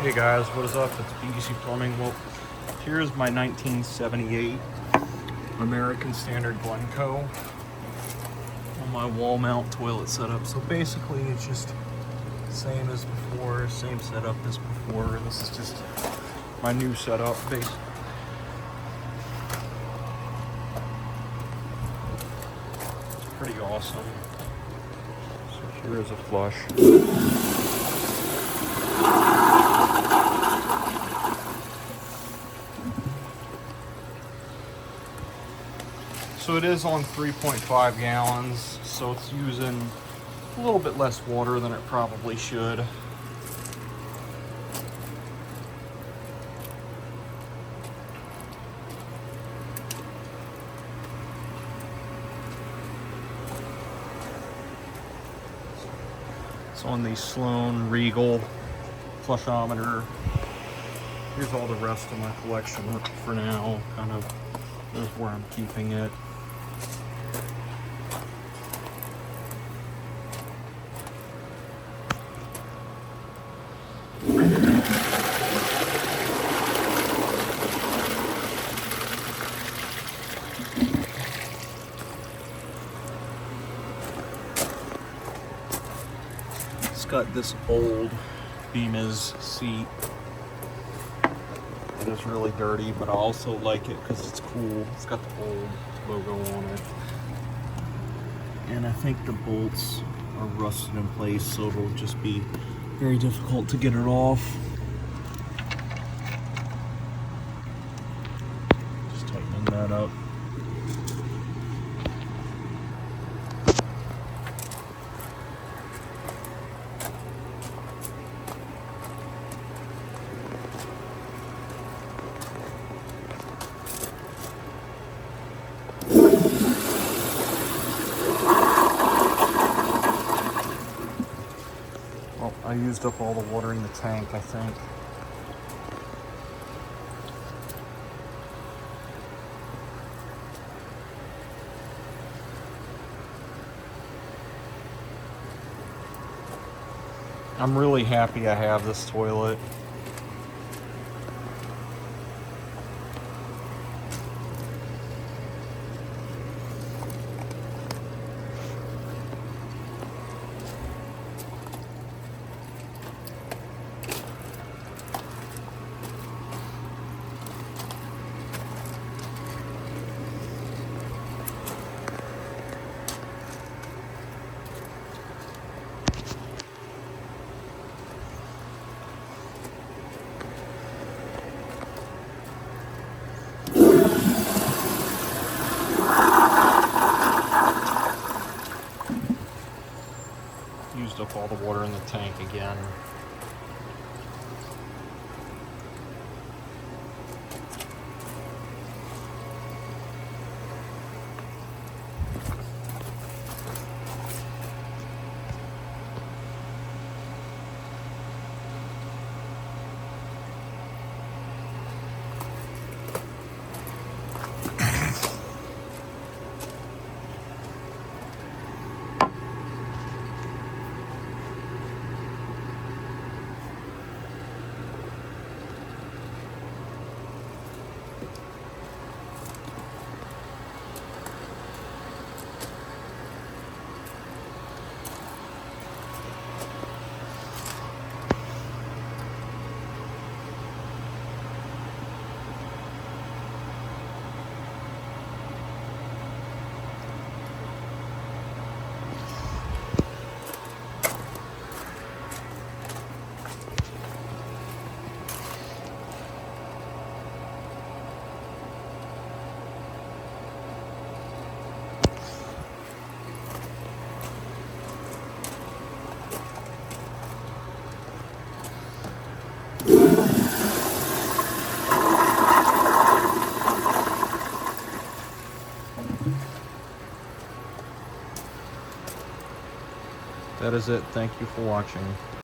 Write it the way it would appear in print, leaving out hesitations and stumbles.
Hey guys, what is up? It's BDC Plumbing. Well, here's my 1978 American Standard Glenco on my wall mount toilet setup. So basically it's just same as before, same setup as before. This is just my new setup. It's pretty awesome. So here is a flush. So it is on 3.5 gallons, so it's using a little bit less water than it probably should. It's on the Sloan Regal flushometer. Here's all the rest of my collection for now. Kind of, there's where I'm keeping it. It's got this old Bemis seat. It is really dirty, but I also like it because it's cool. It's got the old logo on it. And I think the bolts are rusted in place, so it'll just be very difficult to get it off. Just tightening that up. Well, I used up all the water in the tank, I think. I'm really happy I have this toilet. Used up all the water in the tank again. That is it. Thank you for watching.